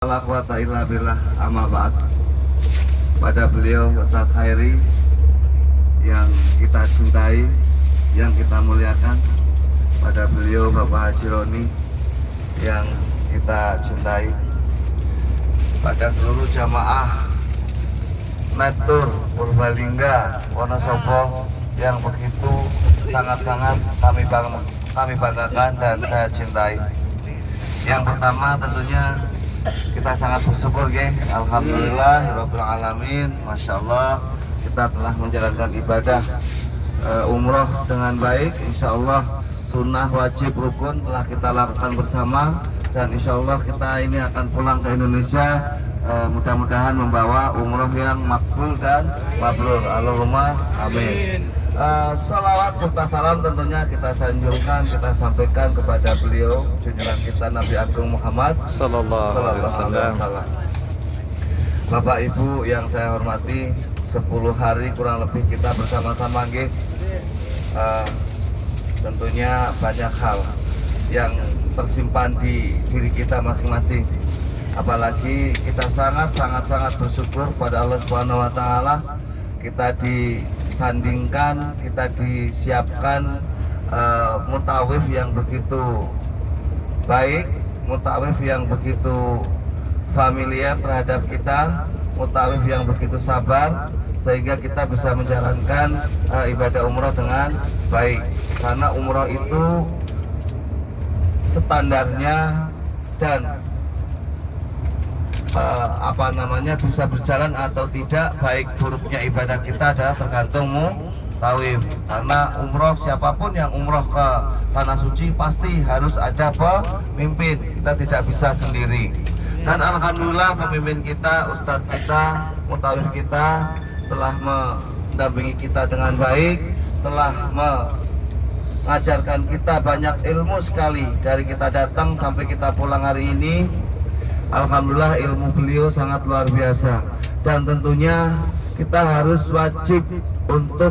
La quwata illa billah, amma ba'd. Pada beliau Ustaz Khairi yang kita cintai, yang kita muliakan, pada beliau Bapak Haji Roni yang kita cintai, pada seluruh jamaah Natur Purbalingga Wonosobo yang begitu sangat-sangat kami banggakan dan saya cintai. Yang pertama tentunya kita sangat bersyukur alhamdulillah rabbil alamin, masya Allah kita telah menjalankan ibadah umroh dengan baik. Insya Allah sunnah wajib rukun telah kita lakukan bersama, dan insya Allah kita ini akan pulang ke Indonesia, mudah-mudahan membawa umroh yang makbul dan mabrur. Allahumma amin. Salawat serta salam tentunya kita sanjungkan, kita sampaikan kepada beliau junjungan kita Nabi Agung Muhammad Sallallahu Alaihi Wasallam. Bapak Ibu yang saya hormati, 10 hari kurang lebih kita bersama-sama tentunya banyak hal yang tersimpan di diri kita masing-masing. Apalagi kita sangat bersyukur pada Allah Subhanahu wa taala, kita disandingkan, kita disiapkan mutawif yang begitu baik, mutawif yang begitu familiar terhadap kita, mutawif yang begitu sabar, sehingga kita bisa menjalankan ibadah umroh dengan baik. Karena umroh itu standarnya dan bisa berjalan atau tidak, baik buruknya ibadah kita adalah tergantung mutawif. Karena umroh, siapapun yang umroh ke tanah suci pasti harus ada pemimpin, kita tidak bisa sendiri. Dan alhamdulillah pemimpin kita, ustadz kita, mutawif kita telah mendampingi kita dengan baik, telah mengajarkan kita banyak ilmu sekali dari kita datang sampai kita pulang hari ini. Alhamdulillah ilmu beliau sangat luar biasa, dan tentunya kita harus wajib untuk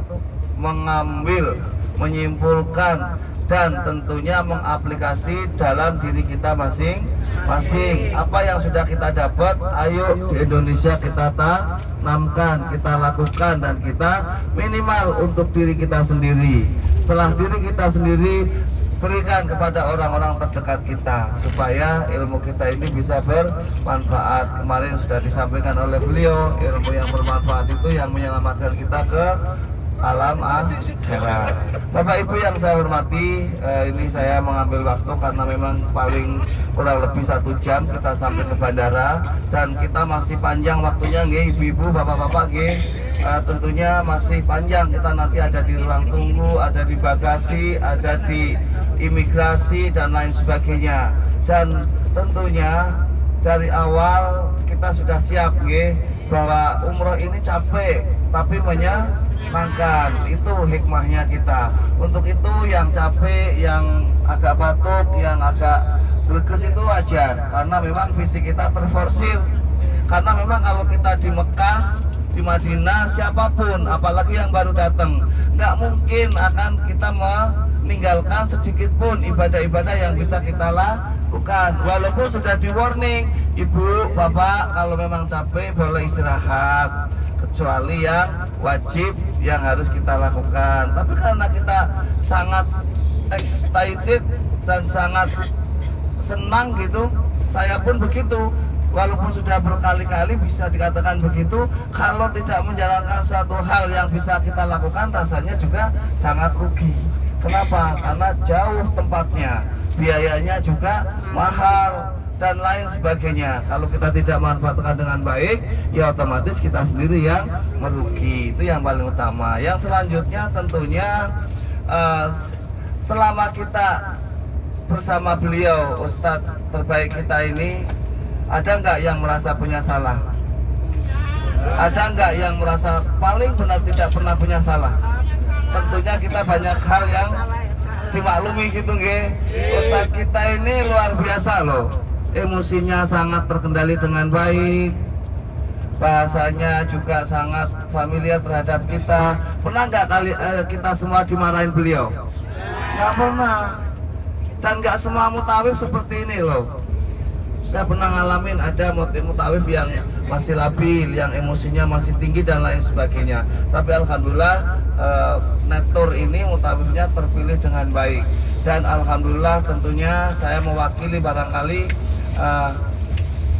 mengambil, menyimpulkan, dan tentunya mengaplikasi dalam diri kita masing-masing. Apa yang sudah kita dapat, ayo di Indonesia kita tanamkan, kita lakukan, dan kita minimal untuk diri kita sendiri. Setelah diri kita sendiri, berikan kepada orang-orang terdekat kita supaya ilmu kita ini bisa bermanfaat. Kemarin sudah disampaikan oleh beliau, ilmu yang bermanfaat itu yang menyelamatkan kita ke alam akhirat. Bapak Ibu yang saya hormati, ini saya mengambil waktu karena memang paling kurang lebih 1 jam kita sampai ke bandara, dan kita masih panjang waktunya ibu-ibu, bapak-bapak tentunya masih panjang. Kita nanti ada di ruang tunggu, ada di bagasi, ada di imigrasi dan lain sebagainya. Dan tentunya dari awal kita sudah siap bahwa umroh ini capek tapi menyenangkan. Itu hikmahnya kita. Untuk itu yang capek, yang agak batuk, yang agak greges itu wajar, karena memang fisik kita terforsir. Karena memang kalau kita di Mekah, di Madinah, siapapun apalagi yang baru datang, nggak mungkin akan kita meninggalkan sedikit pun ibadah-ibadah yang bisa kita lakukan. Walaupun sudah di warning, ibu, bapak, kalau memang capek boleh istirahat, kecuali yang wajib yang harus kita lakukan. Tapi karena kita sangat excited dan sangat senang saya pun begitu. Walaupun sudah berkali-kali bisa dikatakan begitu, kalau tidak menjalankan suatu hal yang bisa kita lakukan, rasanya juga sangat rugi. Kenapa? Karena jauh tempatnya, biayanya juga mahal, dan lain sebagainya. Kalau kita tidak manfaatkan dengan baik, ya otomatis kita sendiri yang merugi. Itu yang paling utama. Yang selanjutnya tentunya selama kita bersama beliau, Ustadz terbaik kita ini, ada nggak yang merasa punya salah? Ada nggak yang merasa paling benar tidak pernah punya salah? Tentunya kita banyak hal yang dimaklumi Ustadz kita ini luar biasa loh. Emosinya sangat terkendali dengan baik, bahasanya juga sangat familiar terhadap kita. Pernah nggak kita semua dimarahin beliau? Nggak pernah. Dan nggak semua mutawif seperti ini loh. Saya pernah ngalamin ada mutawif yang masih labil, yang emosinya masih tinggi dan lain sebagainya. Tapi alhamdulillah nektor ini mutawifnya terpilih dengan baik. Dan alhamdulillah tentunya saya mewakili barangkali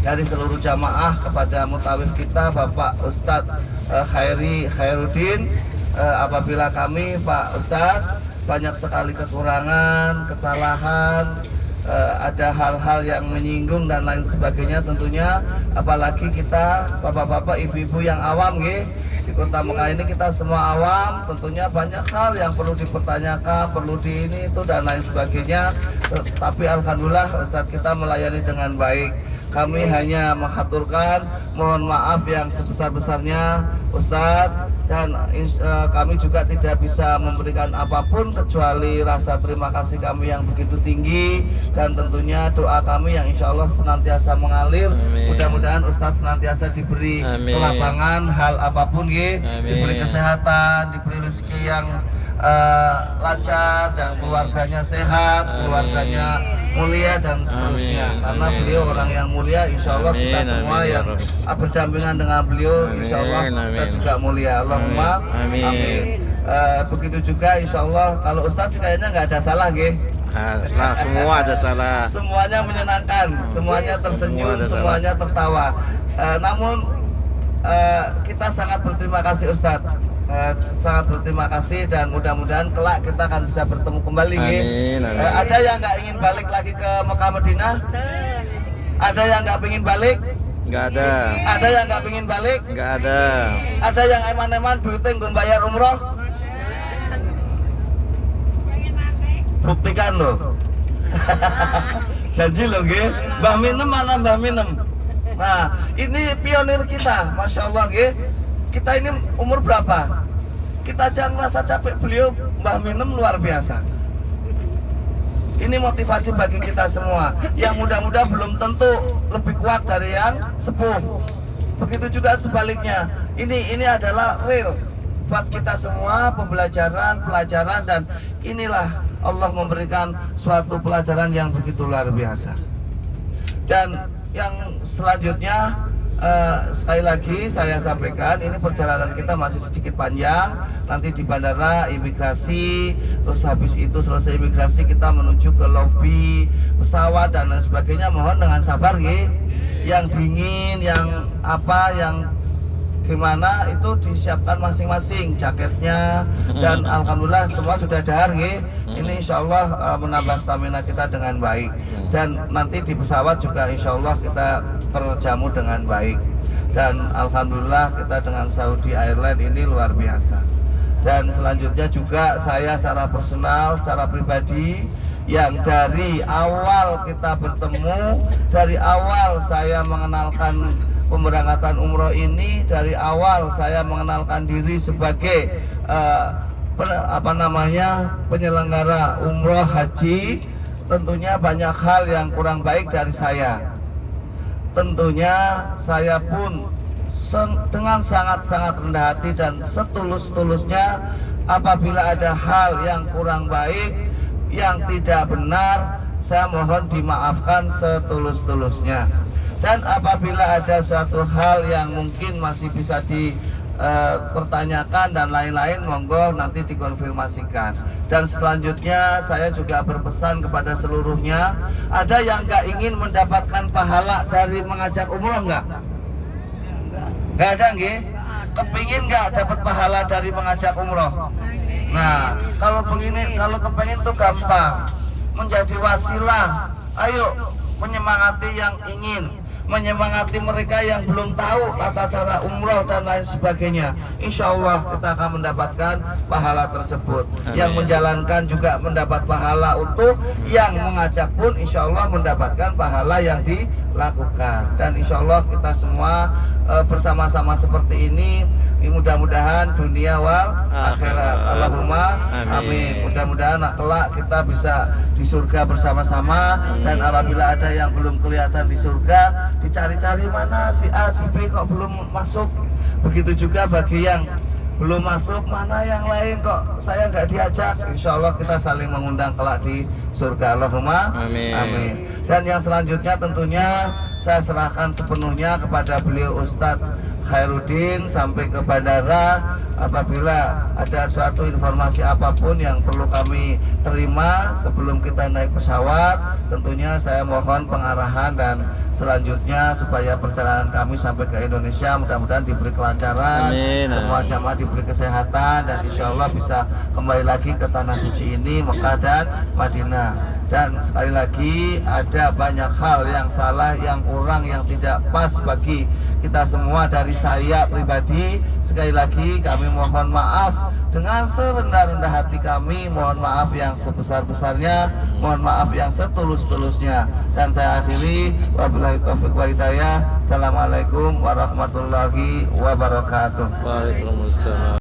dari seluruh jamaah kepada mutawif kita Bapak Ustadz Khairuddin. Apabila kami Pak Ustadz banyak sekali kekurangan, kesalahan, ada hal-hal yang menyinggung dan lain sebagainya, tentunya apalagi kita bapak-bapak ibu-ibu yang awam di Kota Mekah ini, kita semua awam, tentunya banyak hal yang perlu dipertanyakan, perlu di ini itu dan lain sebagainya. Tapi alhamdulillah Ustadz kita melayani dengan baik. Kami hanya mengaturkan mohon maaf yang sebesar-besarnya Ustadz, dan kami juga tidak bisa memberikan apapun kecuali rasa terima kasih kami yang begitu tinggi, dan tentunya doa kami yang insya Allah senantiasa mengalir. Mudah-mudahan Ustadz senantiasa diberi kelapangan hal apapun, diberi kesehatan, diberi rezeki yang lancar, dan keluarganya sehat, keluarganya mulia dan seterusnya. Karena beliau orang yang mulia, insya Allah kita semua yang berdampingan dengan beliau, insya Allah kita juga mulia. Allahumma amin. Begitu juga insya Allah. Kalau Ustadz kayaknya nggak ada salah, semua ada salah. Semuanya menyenangkan, semuanya tersenyum, semuanya tertawa. Namun kita sangat berterima kasih Ustadz. Sangat berterima kasih, dan mudah-mudahan kelak kita akan bisa bertemu kembali. Amin. Ada yang nggak ingin balik lagi ke Mekah Madinah? Ada yang nggak ingin balik? Nggak ada. Ada yang nggak ingin balik? Nggak ada. Ada yang eman-eman duitnya nggak bayar umroh? Buktikan loh. Janji loh, Mbah Minem mana Mbah Minem? Nah, ini pionir kita, masya Allah, Kita ini umur berapa? Kita aja ngerasa capek, beliau Mbah Minem luar biasa. Ini motivasi bagi kita semua. Yang muda-muda belum tentu lebih kuat dari yang sepuh. Begitu juga sebaliknya. Ini adalah real buat kita semua, pelajaran, dan inilah Allah memberikan suatu pelajaran yang begitu luar biasa. Dan yang selanjutnya, sekali lagi saya sampaikan, ini perjalanan kita masih sedikit panjang. Nanti di bandara imigrasi, terus habis itu selesai imigrasi kita menuju ke lobi pesawat dan lain sebagainya. Mohon dengan sabar, yang dingin, yang gimana itu disiapkan masing-masing jaketnya, dan alhamdulillah semua sudah dahar. Ini insya Allah menambah stamina kita dengan baik, dan nanti di pesawat juga insya Allah kita terjamu dengan baik. Dan alhamdulillah kita dengan Saudi Airlines ini luar biasa. Dan selanjutnya juga saya secara personal, secara pribadi, yang dari awal kita bertemu, dari awal saya mengenalkan pemberangkatan umroh ini, dari awal saya mengenalkan diri sebagai penyelenggara umroh haji, tentunya banyak hal yang kurang baik dari saya. Tentunya saya pun dengan sangat-sangat rendah hati dan setulus-tulusnya, apabila ada hal yang kurang baik, yang tidak benar, saya mohon dimaafkan setulus-tulusnya. Dan apabila ada suatu hal yang mungkin masih bisa dipertanyakan dan lain-lain, monggo nanti dikonfirmasikan. Dan selanjutnya saya juga berpesan kepada seluruhnya, ada yang nggak ingin mendapatkan pahala dari mengajak umroh nggak? Nggak ada, kepingin nggak dapat pahala dari mengajak umroh? Nah, kalau kepingin tuh gampang, menjadi wasilah. Ayo menyemangati yang ingin, menyemangati mereka yang belum tahu tata cara umroh dan lain sebagainya. Insya Allah kita akan mendapatkan pahala tersebut. Amin. Yang menjalankan juga mendapat pahala utuh, yang mengajak pun insya Allah mendapatkan pahala yang dilakukan. Dan insya Allah kita semua bersama-sama seperti ini, mudah-mudahan dunia wal akhirat. Allahumma amin. Mudah-mudahan kelak kita bisa di surga bersama-sama. Dan apabila ada yang belum kelihatan di surga, dicari-cari mana si A, si B kok belum masuk. Begitu juga bagi yang belum masuk, mana yang lain kok saya nggak diajak. Insya Allah kita saling mengundang kelak di surga. Allahumma amin. Dan yang selanjutnya tentunya saya serahkan sepenuhnya kepada beliau Ustadz Khairuddin sampai ke bandara. Apabila ada suatu informasi apapun yang perlu kami terima sebelum kita naik pesawat, tentunya saya mohon pengarahan dan selanjutnya supaya perjalanan kami sampai ke Indonesia mudah-mudahan diberi kelancaran, Amin. semua jamaah diberi kesehatan, dan insya Allah bisa kembali lagi ke tanah suci ini, Mekah dan Madinah. Dan sekali lagi ada banyak hal yang salah, yang kurang, yang tidak pas bagi kita semua. Dari saya pribadi, sekali lagi kami mohon maaf dengan serendah-rendah hati kami, mohon maaf yang sebesar-besarnya, mohon maaf yang setulus-tulusnya. Dan saya akhiri, wabillahi taufiq wal hidayah. Assalamualaikum warahmatullahi wabarakatuh. Waalaikumsalam.